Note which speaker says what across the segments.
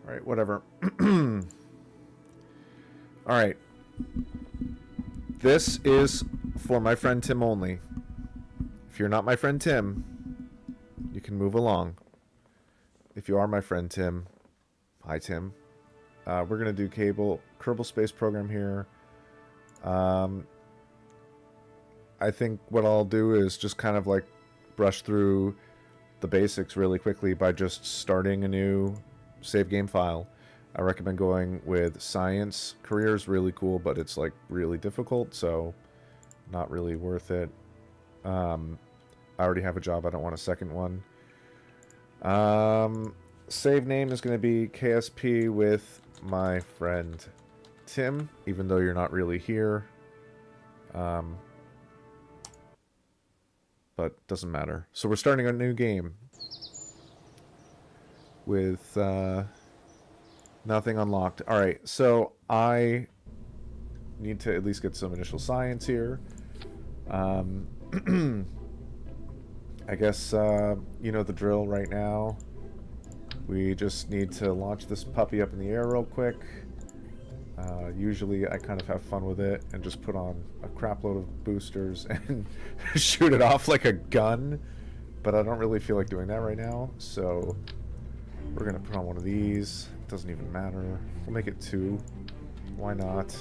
Speaker 1: All right, whatever. All right. This is for my friend Tim only. If you're not my friend Tim, you can move along. If you are my friend Tim, hi Tim. We're going to do Kerbal Space Program here. I think what I'll do is just kind of like brush through the basics really quickly by just starting a new save game file. I recommend going with science. Career is really cool, but it's like really difficult, so not really worth it. I already have a job. I don't want a second one. Save name is going to be KSP with my friend Tim, even though you're not really here. But doesn't matter. So we're starting a new game with nothing unlocked. All right, so I need to at least get some initial science here. I guess you know the drill right now. We just need to launch this puppy up in the air real quick. Usually I kind of have fun with it and just put on a crap load of boosters and shoot it off like a gun. But I don't really feel like doing that right now, so we're going to put on one of these. It doesn't even matter. We'll make it 2. Why not?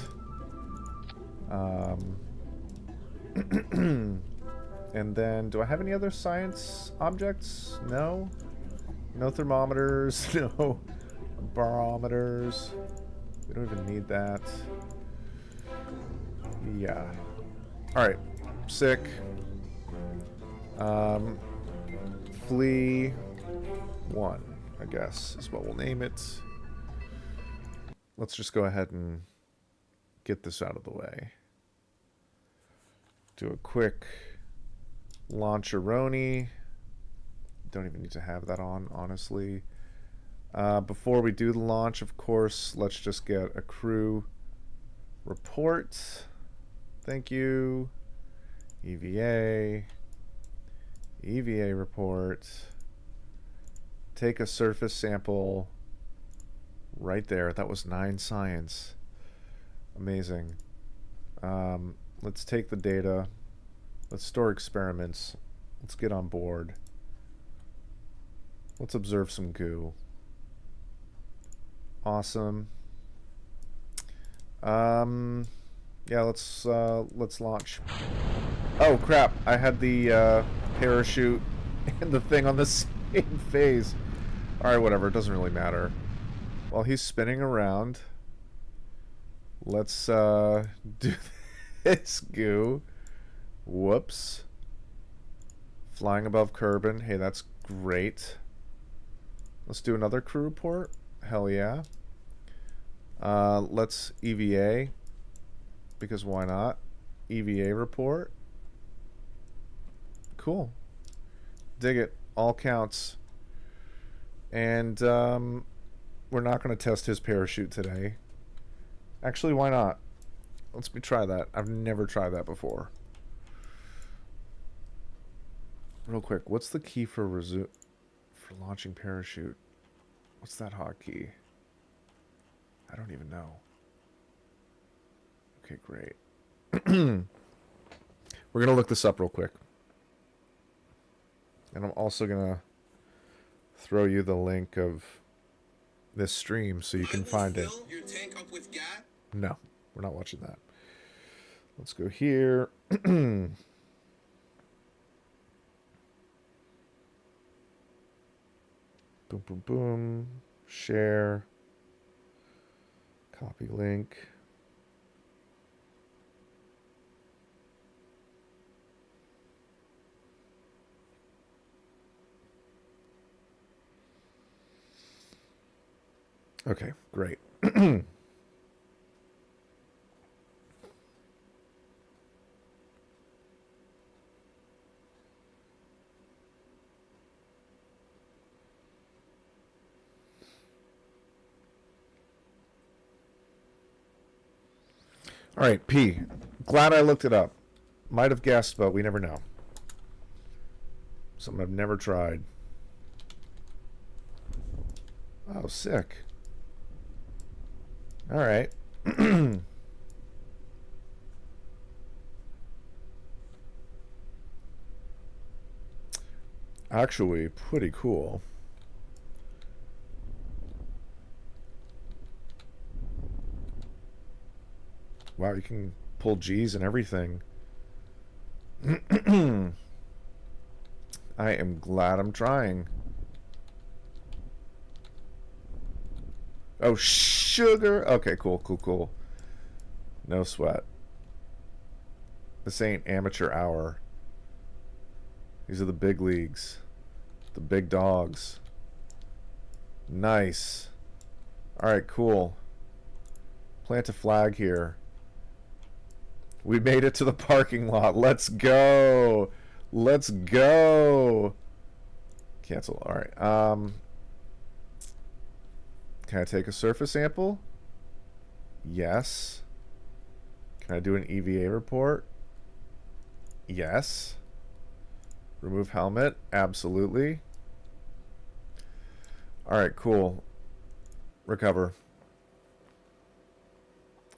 Speaker 1: And then, do I have any other science objects? No? No thermometers, no barometers. We don't even need that. Yeah. Alright. Sick. Flea 1, I guess, is what we'll name it. Let's just go ahead and get this out of the way. Do a quick launcheroni. Don't even need to have that on, honestly. Before we do the launch, of course, let's just get a crew report. Thank you. EVA. EVA report. Take a surface sample right there. That was 9 science. Amazing. Let's take the data. Let's store experiments. Let's get on board. Let's observe some goo. Awesome. Yeah, let's launch. Oh crap! I had the parachute and the thing on the same phase. All right, whatever. It doesn't really matter. While he's spinning around, let's do this goo. Whoops. Flying above Kerbin. Hey, that's great. Let's do another crew report. Hell yeah. Let's EVA, because why not? EVA report. Cool. Dig it. All counts. And we're not going to test his parachute today. Actually, why not? Let's try that. I've never tried that before. Real quick, what's the key for launching parachute? What's that hotkey? I don't even know. Okay, great. We're going to look this up real quick. And I'm also going to throw you the link of this stream so you can find it.
Speaker 2: Your tank up with gas?
Speaker 1: No, we're not watching that. Let's go here. Boom, boom, boom. Share. Copy link. Okay, great. All right, P. Glad I looked it up. Might have guessed, but we never know. Something I've never tried. Oh, sick. All right. Actually, pretty cool. Wow, you can pull G's and everything. I am glad I'm trying. Oh, sugar. Okay, cool, cool, cool. No sweat. This ain't amateur hour. These are the big leagues. The big dogs. Nice. Alright, cool. Plant a flag here. We made it to the parking lot. Let's go. Let's go. Cancel. Alright. Can I take a surface sample? Yes. Can I do an EVA report? Yes. Remove helmet? Absolutely. Alright, cool. Recover.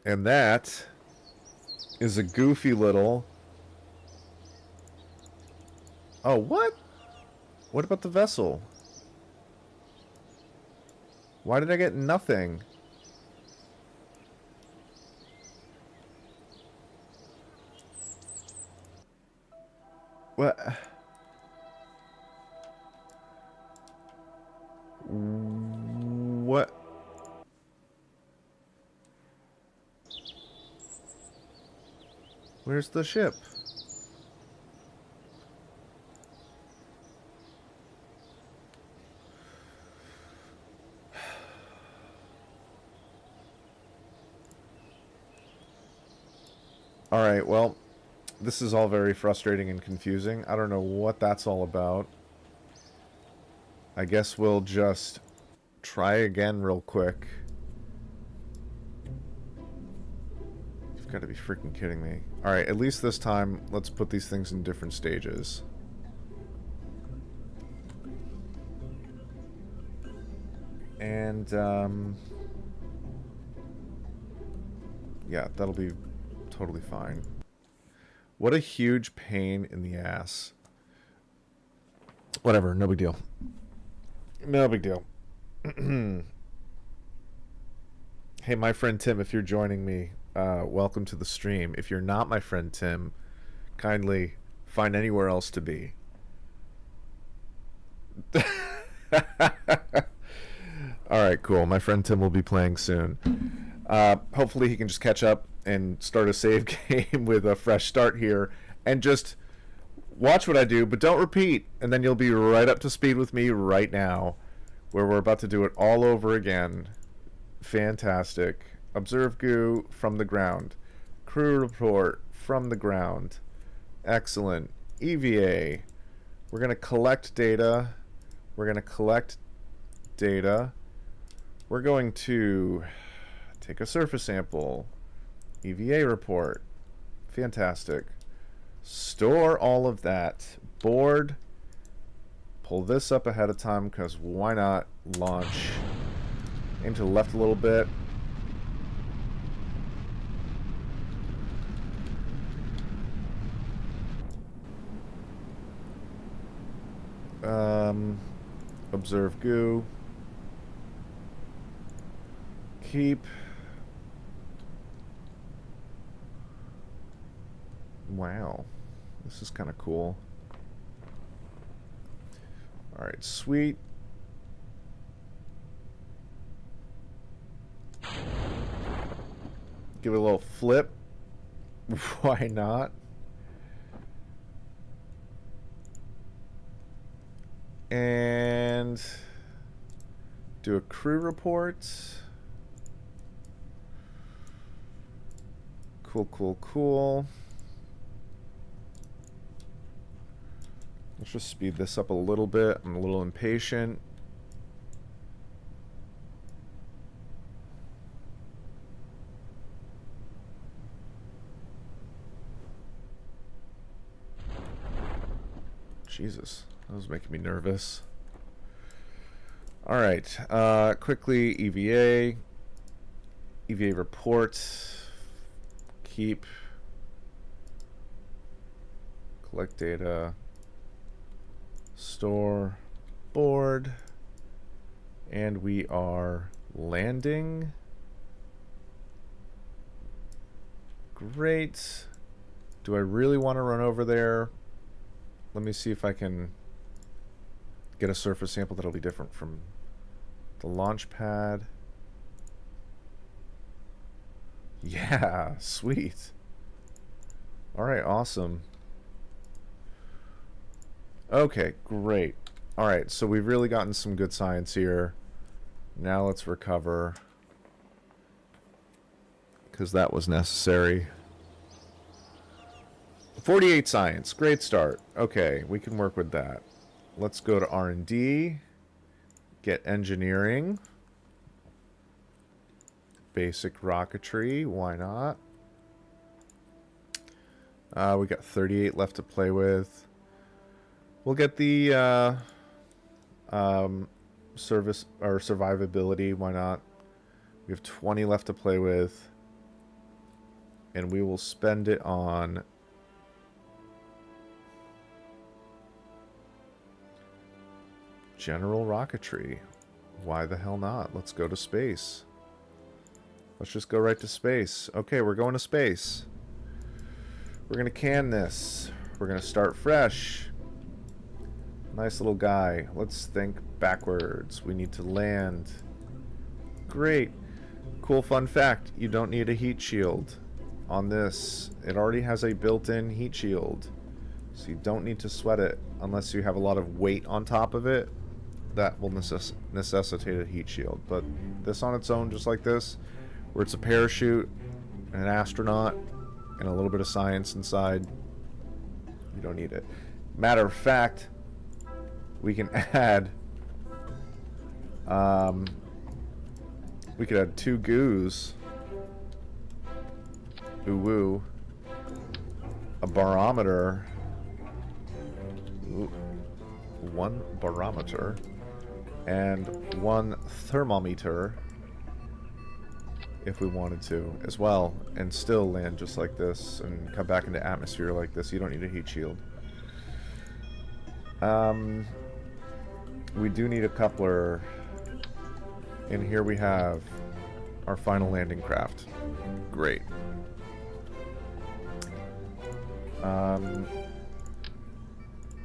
Speaker 1: And that is a goofy little... Oh, what? What about the vessel? Why did I get nothing? What? What? Where's the ship? Alright, well, this is all very frustrating and confusing. I don't know what that's all about. I guess we'll just try again real quick. You've got to be freaking kidding me. Alright, at least this time, let's put these things in different stages. And, yeah, that'll be totally fine. What a huge pain in the ass. Whatever, no big deal. No big deal. Hey, my friend Tim, if you're joining me, welcome to the stream. If you're not my friend Tim, kindly find anywhere else to be. Alright, cool. My friend Tim will be playing soon. Hopefully he can just catch up and start a save game with a fresh start here and just watch what I do, but don't repeat, and then you'll be right up to speed with me right now, where we're about to do it all over again. Fantastic. Observe goo from the ground. Crew report from the ground. Excellent. EVA. We're going to collect data. We're going to collect data. We're going to take a surface sample. EVA report. Fantastic. Store all of that. Board. Pull this up ahead of time because why not? Launch. Aim to the left a little bit. Observe goo. Keep. Wow. This is kind of cool. Alright, sweet. Give it a little flip. Why not? And do a crew report. Cool, cool, cool. Let's just speed this up a little bit. I'm a little impatient. Jesus, that was making me nervous. Alright, quickly EVA. EVA report. Keep. Collect data. Store. Board. And we are landing. Great. Do I really want to run over there? Let me see if I can get a surface sample that'll be different from the launch pad. Yeah, sweet. All right, awesome. Okay, great. All right, so we've really gotten some good science here. Now let's recover, because that was necessary. 48 science, great start. Okay, we can work with that. Let's go to R&D, get engineering, basic rocketry, why not? We got 38 left to play with. We'll get the service or survivability, why not? We have 20 left to play with, and we will spend it on general rocketry. Why the hell not? Let's go to space. Let's just go right to space. Okay, we're going to space. We're gonna can this. We're gonna start fresh. Nice little guy. Let's think backwards. We need to land. Great. Cool fun fact. You don't need a heat shield on this. It already has a built-in heat shield. So you don't need to sweat it unless you have a lot of weight on top of it. That will necessitate a heat shield. But this on its own, just like this, where it's a parachute, and an astronaut, and a little bit of science inside, you don't need it. Matter of fact, we can add, we could add 2 goos, ooh woo, a barometer, ooh, 1 barometer, and 1 thermometer, if we wanted to, as well, and still land just like this, and come back into atmosphere like this. You don't need a heat shield. We do need a coupler, and here we have our final landing craft. Great.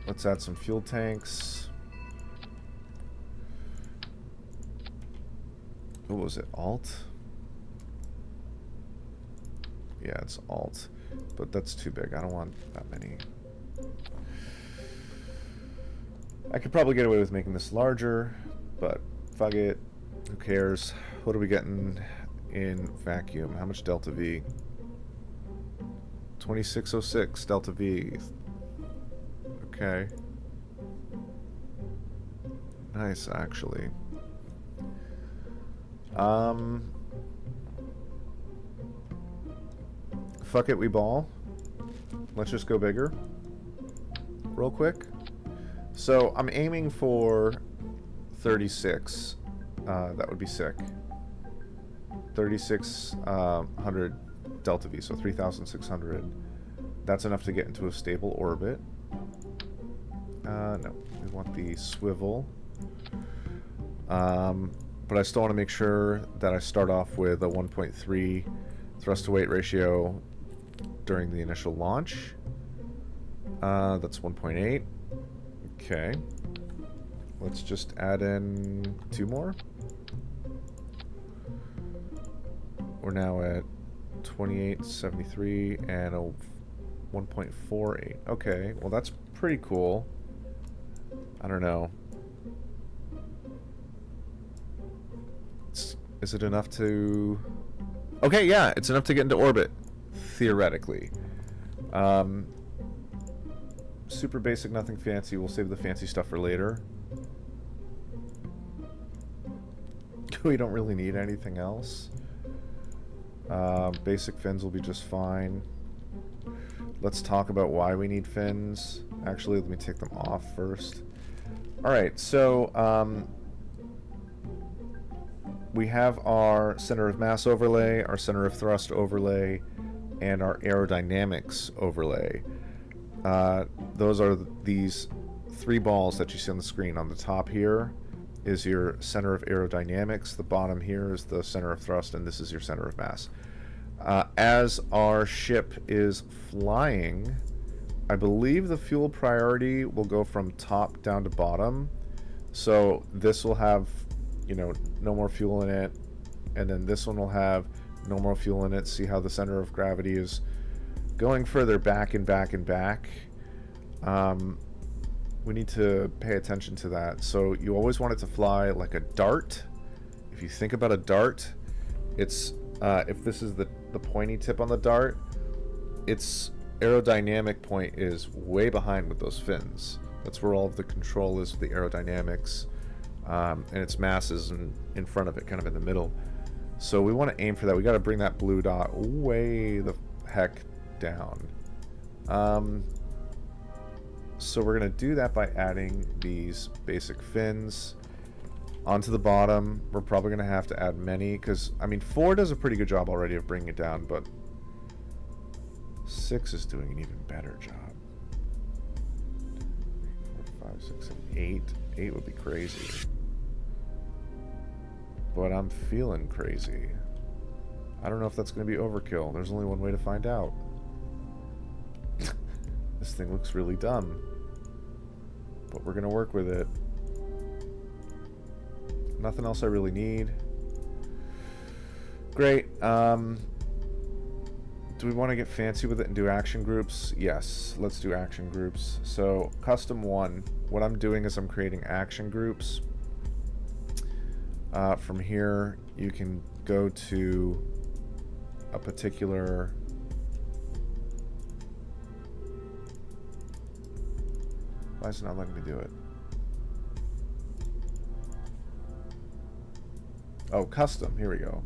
Speaker 1: Let's add some fuel tanks. What was it? Alt? Yeah, it's Alt. But that's too big. I don't want that many. I could probably get away with making this larger, but fuck it. Who cares? What are we getting in vacuum? How much delta V? 2606 delta V. Okay. Nice, actually. Fuck it, we ball. Let's just go bigger. Real quick. So, I'm aiming for 36. That would be sick. 3,600 delta V, so 3,600. That's enough to get into a stable orbit. No, we want the swivel. But I still want to make sure that I start off with a 1.3 thrust to weight ratio during the initial launch. That's 1.8. Okay. Let's just add in 2 more. We're now at 2873 and a 1.48. Okay, well that's pretty cool. I don't know. Is it enough to... Okay, yeah, it's enough to get into orbit, theoretically. Super basic, nothing fancy. We'll save the fancy stuff for later. We don't really need anything else. Basic fins will be just fine. Let's talk about why we need fins. Actually, let me take them off first. Alright, so, we have our center of mass overlay, our center of thrust overlay, and our aerodynamics overlay. Those are these three balls that you see on the screen. On the top here is your center of aerodynamics, the bottom here is the center of thrust, and this is your center of mass. As our ship is flying, I believe the fuel priority will go from top down to bottom. So this will have, you know, no more fuel in it, and then this one will have no more fuel in it. See how the center of gravity is going further back and back and back. We need to pay attention to that. So you always want it to fly like a dart. If you think about a dart, it's if this is the pointy tip on the dart, its aerodynamic point is way behind with those fins. That's where all of the control is, the aerodynamics, and its mass is in front of it, kind of in the middle. So we want to aim for that. We got to bring that blue dot way the heck down. So we're going to do that by adding these basic fins onto the bottom. We're probably going to have to add many, because, I mean, 4 does a pretty good job already of bringing it down, but 6 is doing an even better job. 4, 5, 6, and 8. 8 would be crazy. But I'm feeling crazy. I don't know if that's going to be overkill. There's only one way to find out. This thing looks really dumb. But we're going to work with it. Nothing else I really need. Great. Do we want to get fancy with it and do action groups? Yes, let's do action groups. So, custom 1. What I'm doing is I'm creating action groups. From here, you can go to a particular... Why is it not letting me do it? Oh, custom. Here we go.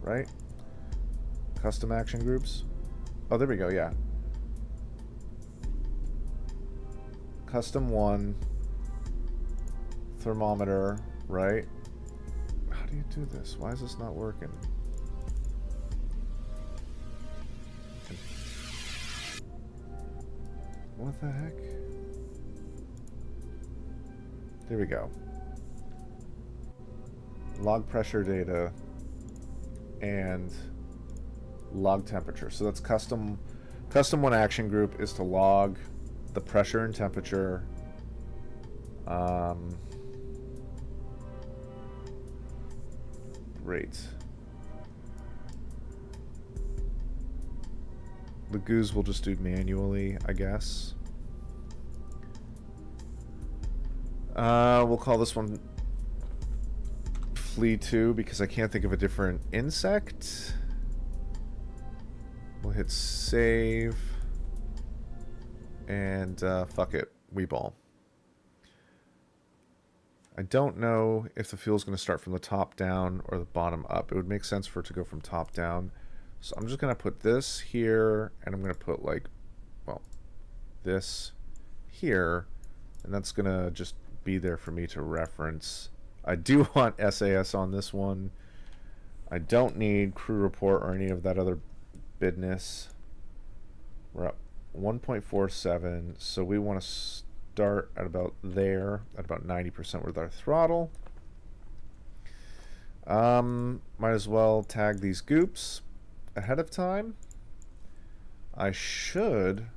Speaker 1: Right? Custom action groups. Oh, there we go. Yeah. Custom 1. Thermometer. Right? How do you do this? Why is this not working? What the heck? There we go. Log pressure data and log temperature. So that's custom 1 action group is to log the pressure and temperature. Great. The goos we'll just do manually, I guess. We'll call this one Flea 2 because I can't think of a different insect. We'll hit save. And fuck it, Weeball. I don't know if the fuel's going to start from the top down or the bottom up. It would make sense for it to go from top down. So I'm just going to put this here, and I'm going to put, like, well, this here, and that's going to just be there for me to reference. I do want SAS on this one. I don't need crew report or any of that other business. We're up 1.47, so we want to start at about there, at about 90% with our throttle. Might as well tag these goops ahead of time. I should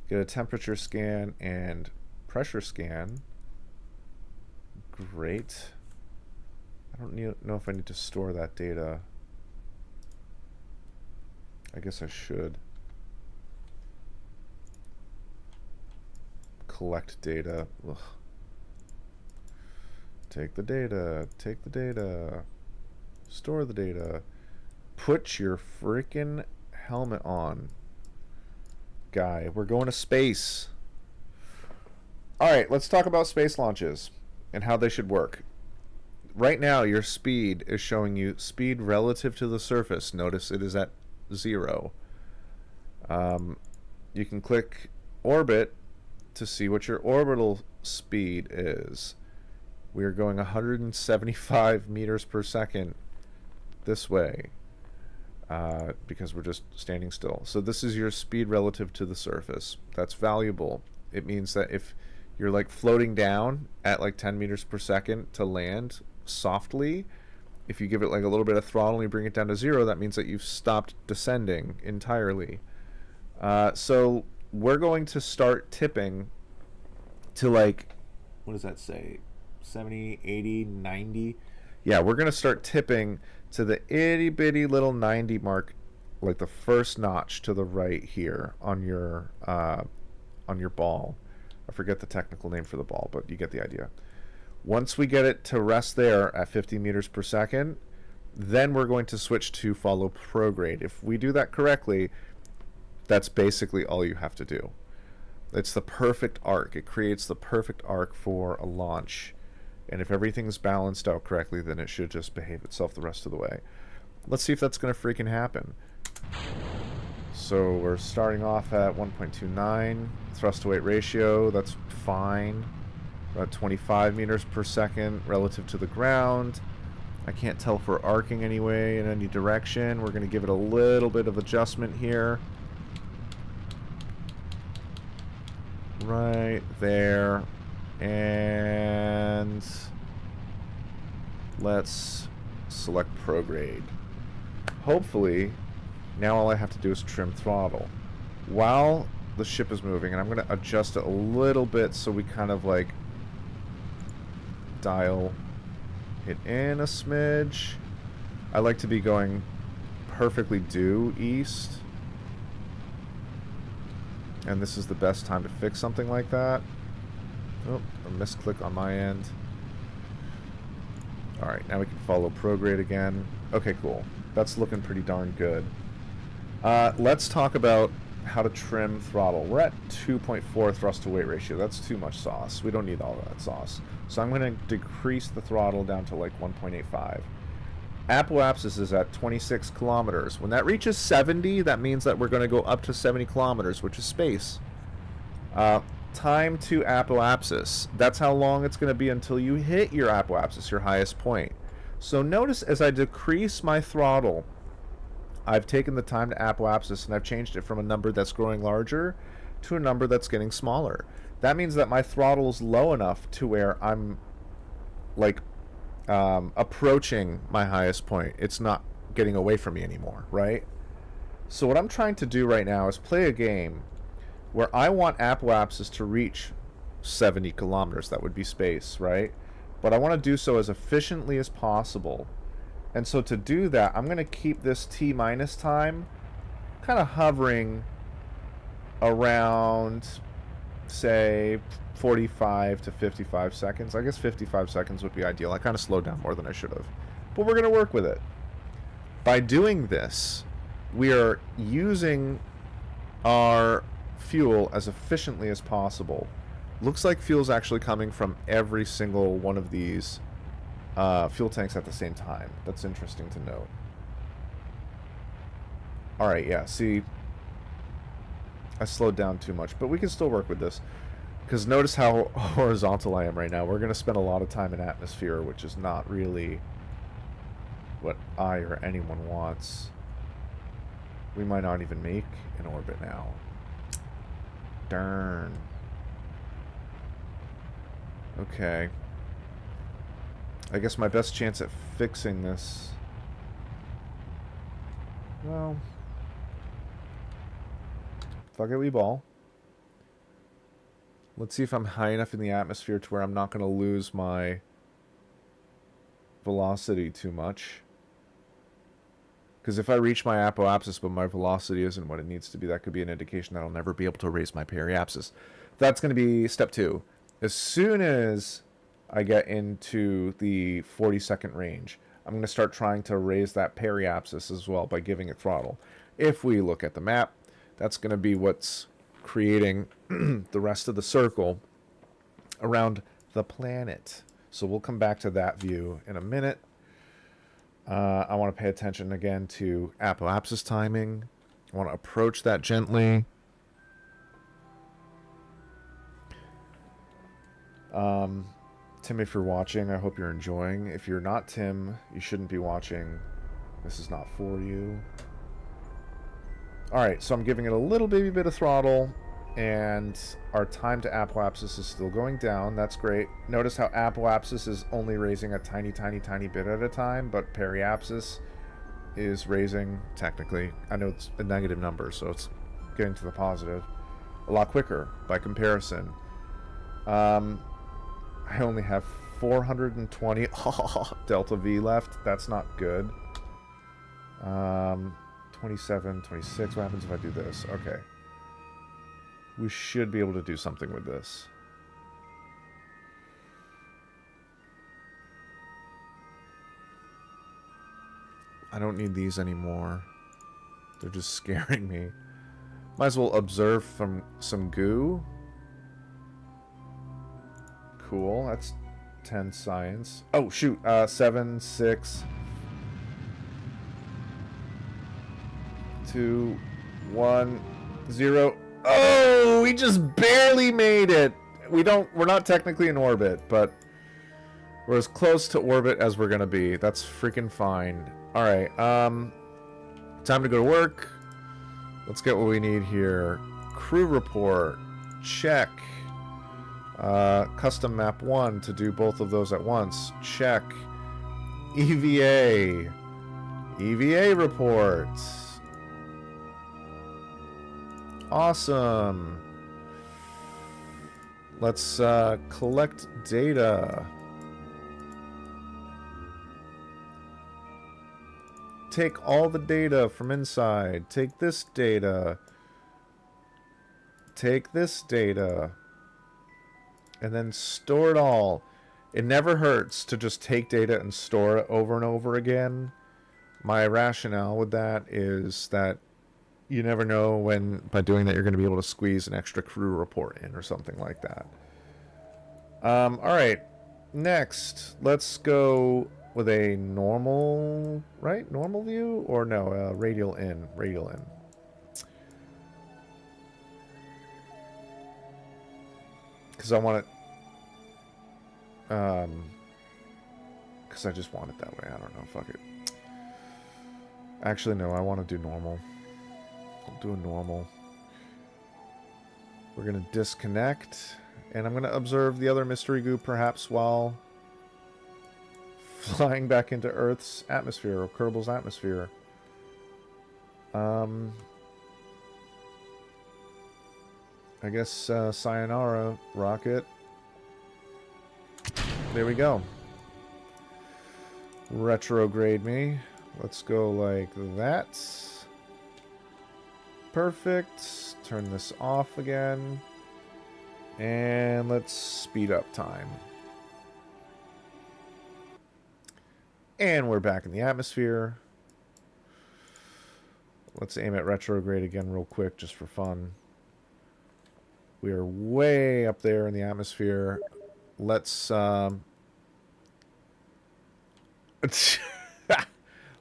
Speaker 1: get a temperature scan and pressure scan. Great. I don't know if I need to store that data. I guess I should. Collect data. Ugh. Take the data. Take the data. Store the data. Put your freaking helmet on, guy. We're going to space. Alright, let's talk about space launches and how they should work. Right now, your speed is showing you speed relative to the surface. Notice it is at 0. You can click orbit to see what your orbital speed is. We are going 175 meters per second this way because we're just standing still. So this is your speed relative to the surface. That's valuable. It means that if you're like floating down at like 10 meters per second to land softly, if you give it like a little bit of throttle and you bring it down to 0, that means that you've stopped descending entirely. So we're going to start tipping to like, what does that say? 70, 80, 90? Yeah, we're going to start tipping to the itty bitty little 90 mark, like the first notch to the right here on your ball. I forget the technical name for the ball, but you get the idea. Once we get it to rest there at 50 meters per second, then we're going to switch to follow prograde. If we do that correctly, that's basically all you have to do. It's the perfect arc. It creates the perfect arc for a launch. And if everything's balanced out correctly, then it should just behave itself the rest of the way. Let's see if that's going to freaking happen. So we're starting off at 1.29 thrust to weight ratio. That's fine. About 25 meters per second relative to the ground. I can't tell if we're arcing anyway in any direction. We're going to give it a little bit of adjustment here. Right there. And let's select prograde. Hopefully, now all I have to do is trim throttle while the ship is moving, and I'm going to adjust it a little bit so we kind of like dial it in a smidge. I like to be going perfectly due east, and this is the best time to fix something like that. Oh, a misclick on my end. Alright, now we can follow prograde again. Okay, cool. That's looking pretty darn good. Let's talk about how to trim throttle. We're at 2.4 thrust to weight ratio. That's too much sauce. We don't need all of that sauce. So I'm going to decrease the throttle down to like 1.85. Apoapsis is at 26 kilometers. When that reaches 70, that means that we're going to go up to 70 kilometers, which is space. Time to apoapsis. That's how long it's going to be until you hit your apoapsis, your highest point. So notice as I decrease my throttle, I've taken the time to apoapsis and I've changed it from a number that's growing larger to a number that's getting smaller. That means that my throttle is low enough to where I'm like approaching my highest point. It's not getting away from me anymore, right? So what I'm trying to do right now is play a game where I want apoapsis to reach 70 kilometers. That would be space, right? But I want to do so as efficiently as possible. And so to do that, I'm going to keep this T-minus time kind of hovering around, say, 45 to 55 seconds. I guess 55 seconds would be ideal. I kind of slowed down more than I should have. But we're going to work with it. By doing this, we are using our fuel as efficiently as possible. Looks like fuel's actually coming from every single one of these fuel tanks at the same time. That's interesting to note. Alright, yeah, see, I slowed down too much, but we can still work with this. Because notice how horizontal I am right now. We're going to spend a lot of time in atmosphere, which is not really what I or anyone wants. We might not even make an orbit now. Darn. Okay. I guess my best chance at fixing this... Well... Fuck it, we ball. Let's see if I'm high enough in the atmosphere to where I'm not going to lose my velocity too much. Because if I reach my apoapsis but my velocity isn't what it needs to be, that could be an indication that I'll never be able to raise my periapsis. That's going to be step 2. As soon as I get into the 40-second range, I'm going to start trying to raise that periapsis as well by giving it throttle. If we look at the map, that's going to be what's creating the rest of the circle around the planet. So we'll come back to that view in a minute. I want to pay attention again to apoapsis timing. I want to approach that gently. Tim, if you're watching, I hope you're enjoying. If you're not Tim, you shouldn't be watching. This is not for you. Alright, so I'm giving it a little baby bit of throttle, and our time to apoapsis is still going down. That's great. Notice how apoapsis is only raising a tiny, tiny, tiny bit at a time, but periapsis is raising, technically, I know it's a negative number, so it's getting to the positive, a lot quicker by comparison. I only have 420 delta V left. That's not good. 27, 26. What happens if I do this? Okay. We should be able to do something with this. I don't need these anymore. They're just scaring me. Might as well observe from some goo. Cool. That's 10 science. Oh, shoot. 7, 6... 2, 1, 0. Oh, we just barely made it. We're not technically in orbit, but we're as close to orbit as we're gonna be. That's freaking fine. All right, time to go to work. Let's get what we need here. Crew report, check. Custom map 1 to do both of those at once, check. EVA reports. Awesome. Let's collect data. Take all the data from inside. Take this data. Take this data. And then store it all. It never hurts to just take data and store it over and over again. My rationale with that is that you never know when, by doing that, you're going to be able to squeeze an extra crew report in or something like that. Alright. Next, let's go with a normal, right? Normal view? Or no, radial in. Radial in. Because I want it... because I just want it that way. I don't know. Fuck it. Actually, no. I want to do normal. I'll do a normal. We're going to disconnect. And I'm going to observe the other mystery goo perhaps while flying back into Earth's atmosphere, or Kerbal's atmosphere. I guess sayonara, rocket. There we go. Retrograde me. Let's go like that. Perfect. Turn this off again. And let's speed up time. And we're back in the atmosphere. Let's aim at retrograde again real quick just for fun. We are way up there in the atmosphere. Let's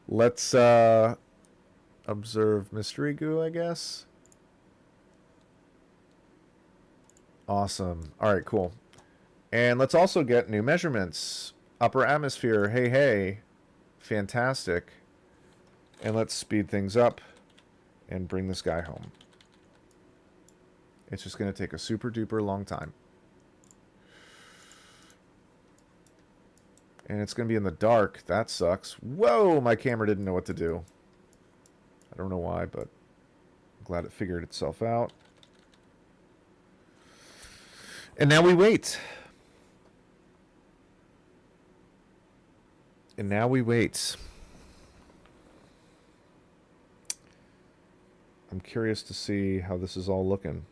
Speaker 1: let's observe mystery goo, I guess. Awesome. All right, cool. And let's also get new measurements. Upper atmosphere. Hey, hey. Fantastic. And let's speed things up and bring this guy home. It's just going to take a super duper long time. And it's going to be in the dark. That sucks. Whoa, my camera didn't know what to do. I don't know why, but I'm glad it figured itself out. And now we wait. And now we wait. I'm curious to see how this is all looking.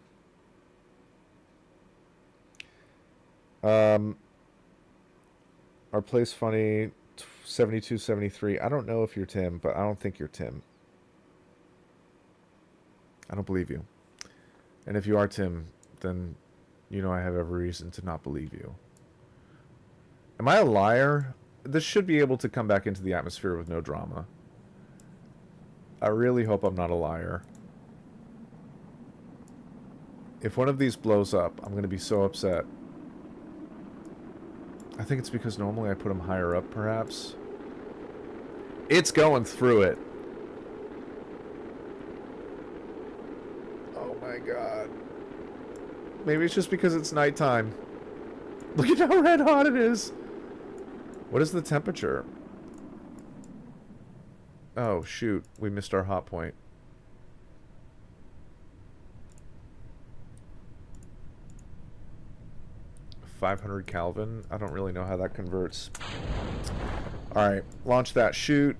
Speaker 1: Our place funny 7273. I don't know if you're Tim, but I don't think you're Tim. I don't believe you. And if you are Tim, then you know I have every reason to not believe you. Am I a liar? This should be able to come back into the atmosphere with no drama. I really hope I'm not a liar. If one of these blows up, I'm going to be so upset. I think it's because normally I put them higher up, perhaps. It's going through it. Oh my god. Maybe it's just because it's nighttime. Look at how red hot it is. What is the temperature? Oh, shoot. We missed our hot point. .500 Kelvin. I don't really know how that converts. Alright, launch that chute.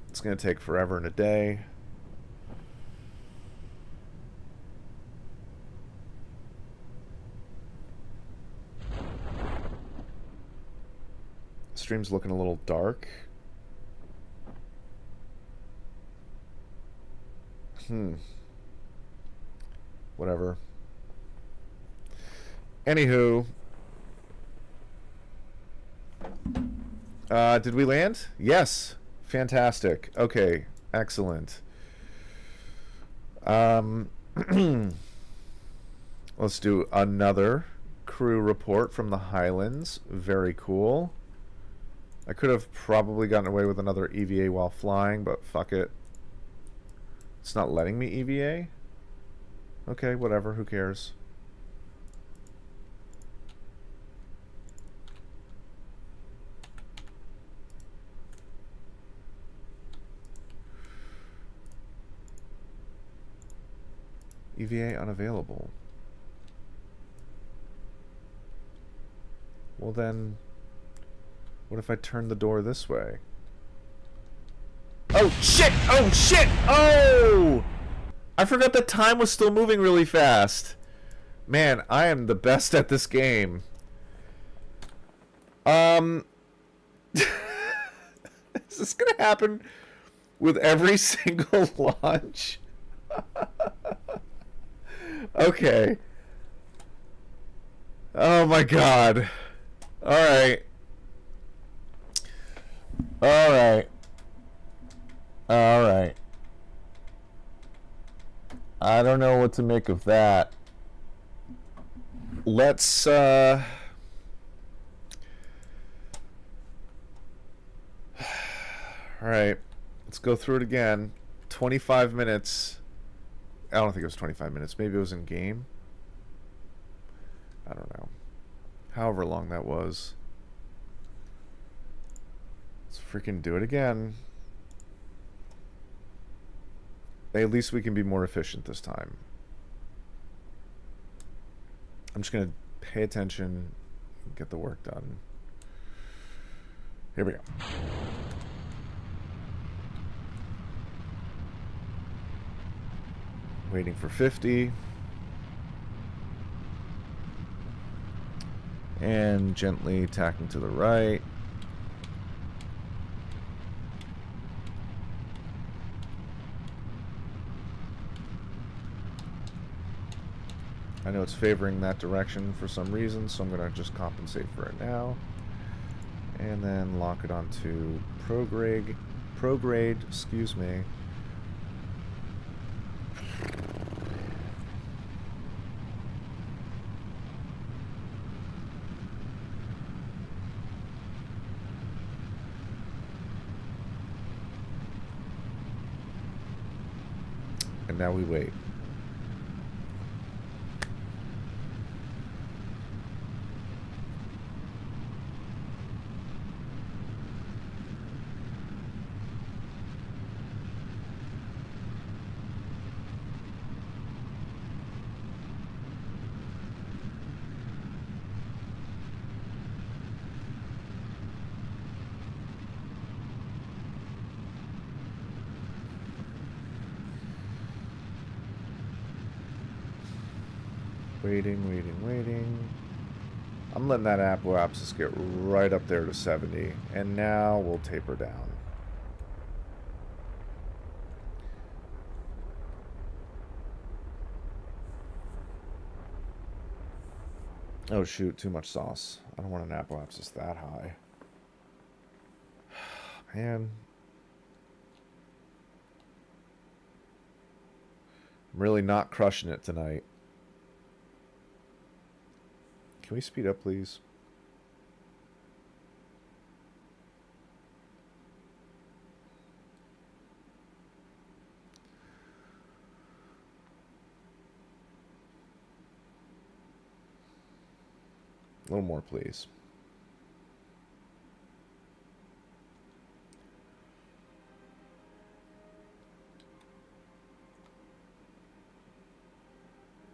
Speaker 1: It's going to take forever and a day. Stream's looking a little dark. Whatever. Anywho. Did we land? Yes. Fantastic. Okay. Excellent. Let's do another crew report from the Highlands. Very cool. I could have probably gotten away with another EVA while flying, but fuck it. It's not letting me EVA? Okay, whatever. Who cares? EVA unavailable. Well then, what if I turn the door this way? Oh shit! Oh shit! Oh! I forgot the time was still moving really fast. Man, I am the best at this game. Is this gonna happen with every single launch? Okay. Oh my god. Alright. Alright. Alright. I don't know what to make of that. Let's, Alright. Let's go through it again. 25 minutes. I don't think it was 25 minutes. Maybe it was in game. I don't know. However long that was. Let's freaking do it again. At least we can be more efficient this time. I'm just going to pay attention and get the work done. Here we go. Waiting for 50. And gently tacking to the right. I know it's favoring that direction for some reason, so I'm going to just compensate for it now. And then lock it onto prograde, excuse me. And now we wait. Waiting. I'm letting that apoapsis get right up there to 70. And now we'll taper down. Oh shoot, too much sauce. I don't want an apoapsis that high. Man. I'm really not crushing it tonight. Can we speed up, please? A little more, please.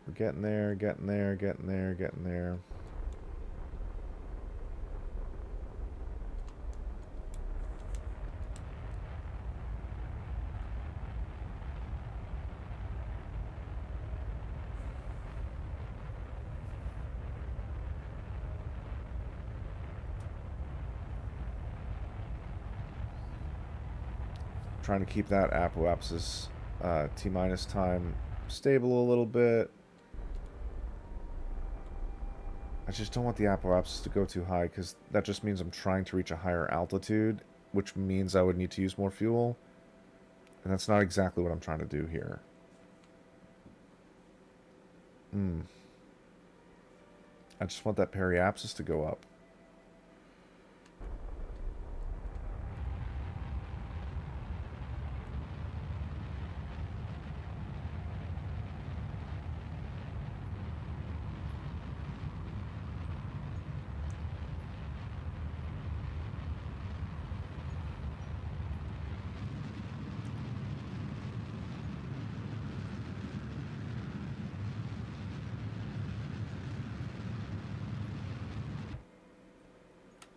Speaker 1: We're getting there, getting there, getting there, getting there. Trying to keep that apoapsis T- time stable a little bit. I just don't want the apoapsis to go too high because that just means I'm trying to reach a higher altitude, which means I would need to use more fuel. And that's not exactly what I'm trying to do here. I just want that periapsis to go up.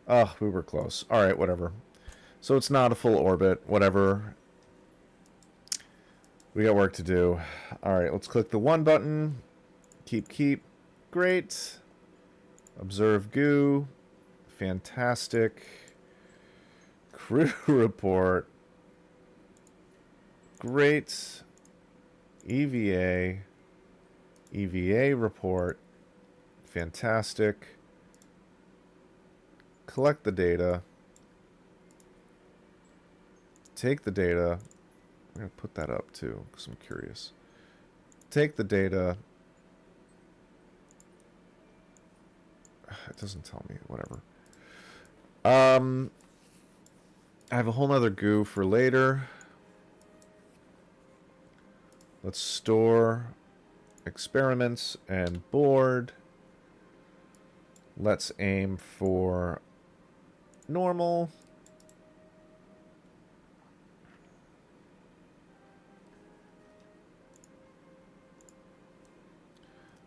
Speaker 1: Oh, we were close. Alright, whatever. So it's not a full orbit. Whatever. We got work to do. Alright, let's click the 1 button. Keep. Great. Observe goo. Fantastic. Crew report. Great. EVA. EVA report. Fantastic. Collect the data. Take the data. I'm going to put that up too because I'm curious. Take the data. It doesn't tell me. Whatever. I have a whole nother goo for later. Let's store experiments and board. Let's aim for normal.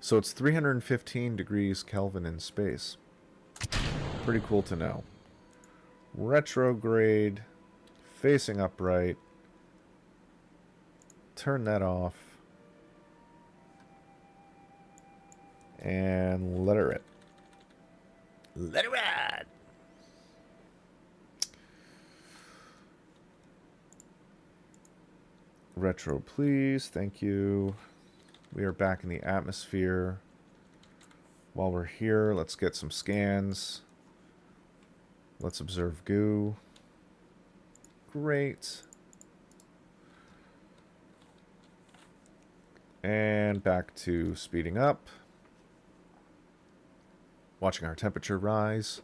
Speaker 1: So it's 315 degrees Kelvin in space. Pretty cool to know. Retrograde, facing upright. Turn that off. And let it rip. Let it ride! Retro, please. Thank you. We are back in the atmosphere. While we're here, let's get some scans. Let's observe goo. Great. And back to speeding up. Watching our temperature rise.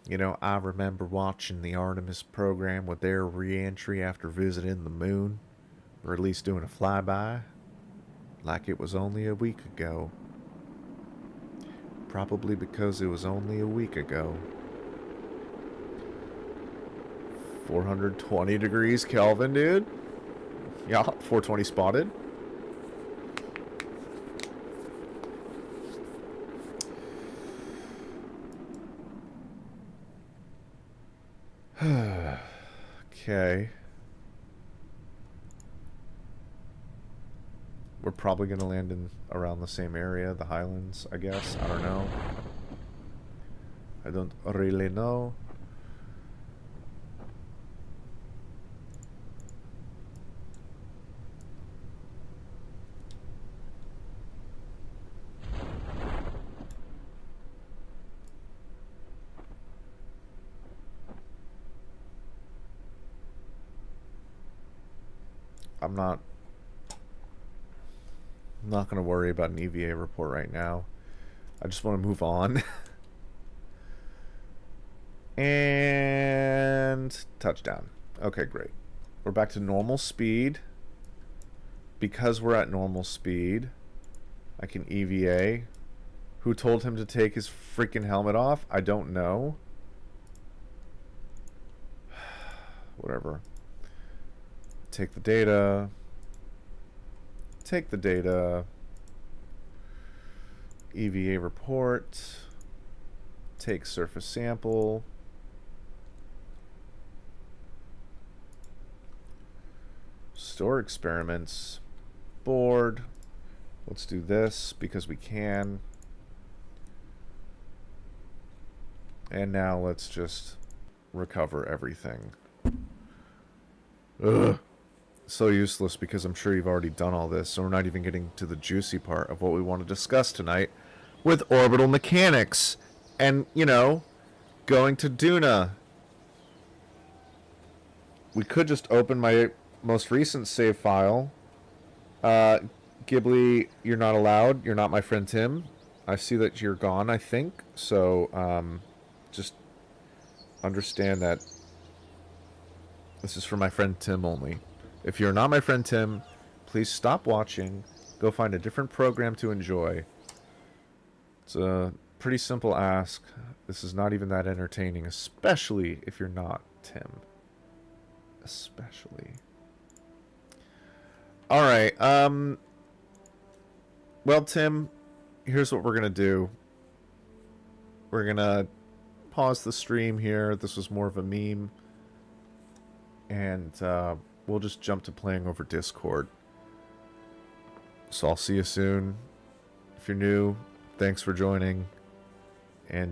Speaker 1: You know, I remember watching the Artemis program with their re-entry after visiting the moon, or at least doing a flyby, like it was only a week ago. Probably because it was only a week ago. 420 degrees Kelvin, dude. Yeah, 420 spotted. Okay. We're probably going to land in around the same area, the Highlands, I guess. I don't know. I don't really know. I'm not going to worry about an EVA report right now. I just want to move on. And touchdown. Okay, great. We're back to normal speed. Because we're at normal speed, I can EVA. Who told him to take his freaking helmet off? I don't know. Whatever. Take the data. Take the data. EVA report. Take surface sample. Store experiments. Board. Let's do this because we can. And now let's just recover everything. Ugh. So useless because I'm sure you've already done all this, so we're not even getting to the juicy part of what we want to discuss tonight with orbital mechanics and, you know, going to Duna. We could just open my most recent save file. Ghibli, you're not allowed. You're not my friend Tim. I see that you're gone, I think. So, just understand that this is for my friend Tim only. If you're not my friend Tim, please stop watching. Go find a different program to enjoy. It's a pretty simple ask. This is not even that entertaining, especially if you're not Tim. Especially. Alright, well, Tim, here's what we're going to do. We're going to pause the stream here. This was more of a meme. And we'll just jump to playing over Discord. So I'll see you soon. If you're new, thanks for joining. And